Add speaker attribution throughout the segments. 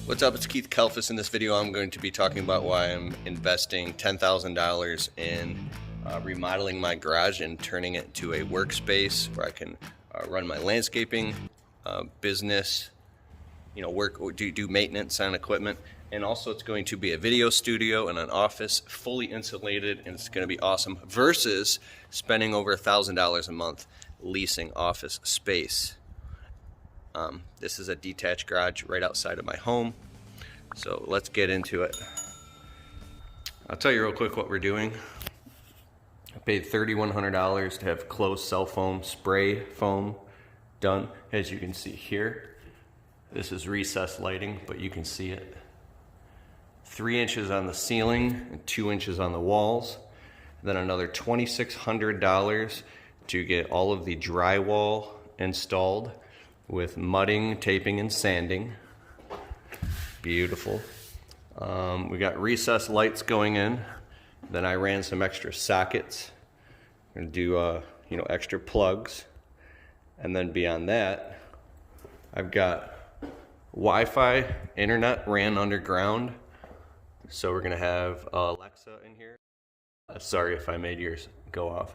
Speaker 1: What's up, it's Keith Kelfis. In this video I'm going to be talking about why I'm investing $10,000 in remodeling my garage and turning it into a workspace where I can run my landscaping business, do maintenance on equipment. And also it's going to be a video studio and an office, fully insulated, and it's going to be awesome versus spending over $1,000 a month leasing office space. This is a detached garage right outside of my home, so let's get into it. I'll tell you real quick what we're doing. I paid $3,100 to have closed cell foam spray foam done. As you can see here, this is recessed lighting, but you can see it. 3 inches on the ceiling and 2 inches on the walls. Then another $2,600 to get all of the drywall installed with mudding, taping, and sanding. Beautiful. We got recessed lights going in. Then I ran some extra sockets. I'm gonna do extra plugs. And then beyond that, I've got Wi-Fi internet ran underground. So we're gonna have Alexa in here. Sorry if I made yours go off.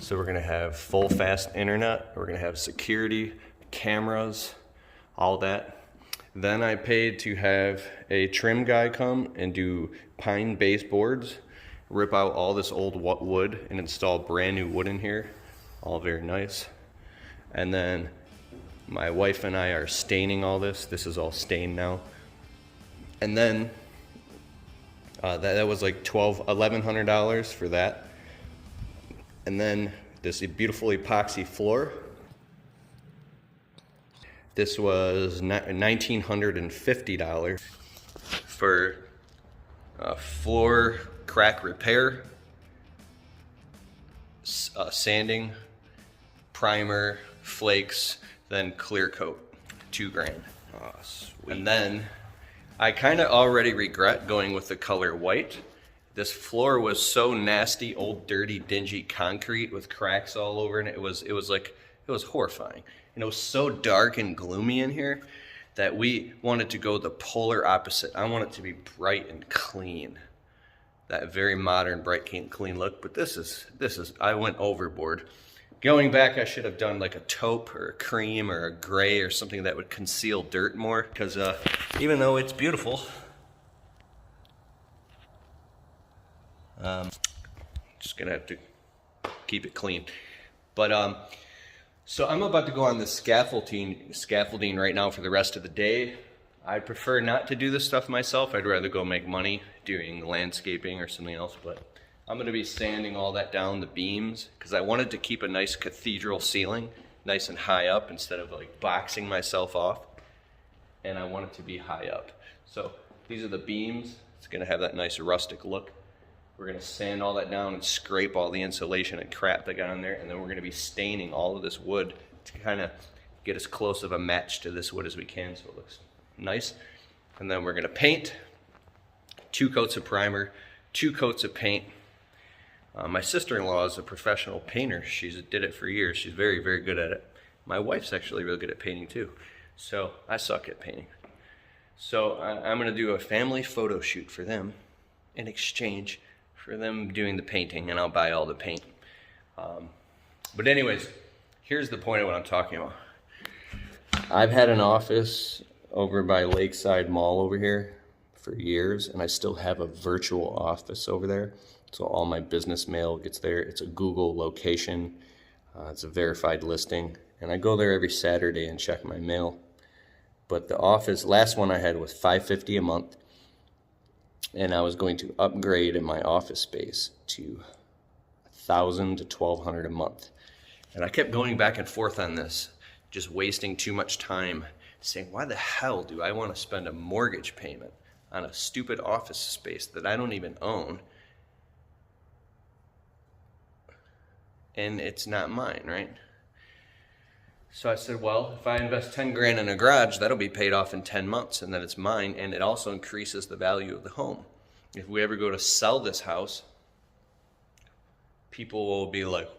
Speaker 1: So we're gonna have full fast internet. We're gonna have security, cameras, all that. Then I paid to have a trim guy come and do pine baseboards, rip out all this old wood and install brand new wood in here. All very nice. And then my wife and I are staining all this. This is all stained now. And then that was like $1,100 for that. And then this beautiful epoxy floor. This was $1,950 for floor crack repair, sanding, primer, flakes, then clear coat, $2,000. Oh, sweet. And then I kind of already regret going with the color white. This floor was so nasty, old, dirty, dingy concrete with cracks all over it. It was horrifying. And it was so dark and gloomy in here that we wanted to go the polar opposite. I want it to be bright and clean. That very modern, bright, clean look. But this is, I went overboard. Going back, I should have done like a taupe or a cream or a gray or something that would conceal dirt more. Because even though it's beautiful, just gonna have to keep it clean. But so I'm about to go on the scaffolding right now for the rest of the day. I prefer not to do this stuff myself. I'd rather go make money doing landscaping or something else. But I'm gonna be sanding all that down, the beams, because I wanted to keep a nice cathedral ceiling, nice and high up instead of like boxing myself off. And I want it to be high up. So these are the beams. It's gonna have that nice rustic look. We're gonna sand all that down and scrape all the insulation and crap that got on there, and then we're gonna be staining all of this wood to kind of get as close of a match to this wood as we can so it looks nice. And then we're gonna paint, 2 coats of primer, 2 coats of paint. My sister-in-law is a professional painter. She did it for years. She's very, very good at it. My wife's actually real good at painting too. So I suck at painting. So I'm gonna do a family photo shoot for them in exchange for them doing the painting, and I'll buy all the paint. But anyways, here's the point of what I'm talking about. I've had an office over by Lakeside Mall over here for years, and I still have a virtual office over there. So all my business mail gets there. It's a Google location. It's a verified listing, and I go there every Saturday and check my mail. But the office, last one I had was $550 a month. And I was going to upgrade in my office space to $1,000 to $1,200 a month. And I kept going back and forth on this, just wasting too much time, saying, why the hell do I want to spend a mortgage payment on a stupid office space that I don't even own? And it's not mine, right? So I said, well, if I invest $10,000 in a garage, that'll be paid off in 10 months, and then it's mine, and it also increases the value of the home. If we ever go to sell this house, people will be like,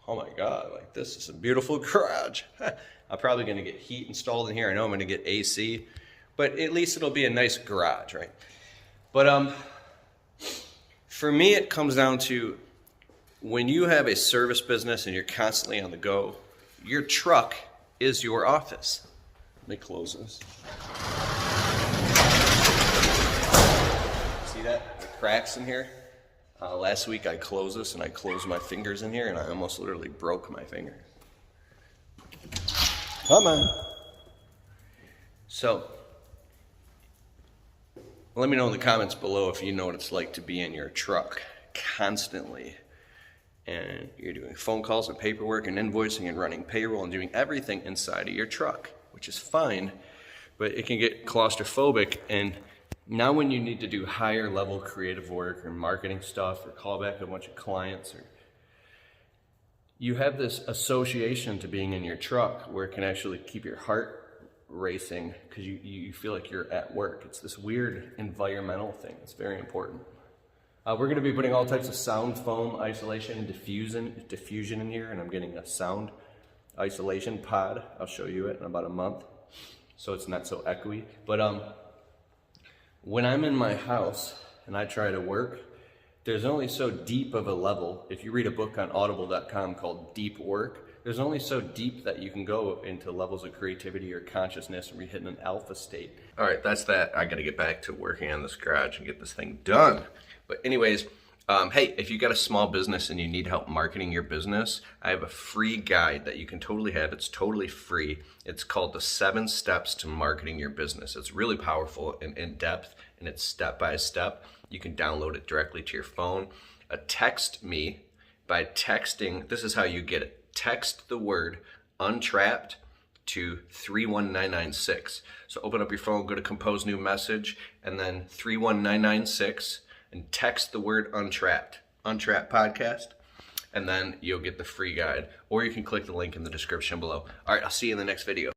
Speaker 1: oh my God, like this is a beautiful garage. I'm probably gonna get heat installed in here. I know I'm gonna get AC. but at least it'll be a nice garage, right? But for me, it comes down to when you have a service business and you're constantly on the go, your truck is your office. Let me close this. See that? The cracks in here? Last week I closed this and I closed my fingers in here and I almost literally broke my finger. Come on. So, let me know in the comments below if you know what it's like to be in your truck constantly. And you're doing phone calls and paperwork and invoicing and running payroll and doing everything inside of your truck, which is fine, but it can get claustrophobic. And now when you need to do higher level creative work or marketing stuff or call back a bunch of clients, or you have this association to being in your truck where it can actually keep your heart racing because you feel like you're at work. It's this weird environmental thing. It's very important. We're going to be putting all types of sound foam isolation and diffusion in here, and I'm getting a sound isolation pod. I'll show you it in about a month, so it's not so echoey. But when I'm in my house and I try to work, there's only so deep of a level. If you read a book on audible.com called Deep Work, there's only so deep that you can go into levels of creativity or consciousness and you're hitting an alpha state. All right, that's that. I got to get back to working on this garage and get this thing done. But anyways, hey, if you got a small business and you need help marketing your business, I have a free guide that you can totally have. It's totally free. It's called the 7 Steps to Marketing Your Business. It's really powerful and in depth, and it's step by step. You can download it directly to your phone. Text me by texting. This is how you get it. Text the word untrapped to 31996. So open up your phone, go to compose new message, and then 31996. And text the word untrapped podcast, and then you'll get the free guide, or you can click the link in the description below. All right, I'll see you in the next video.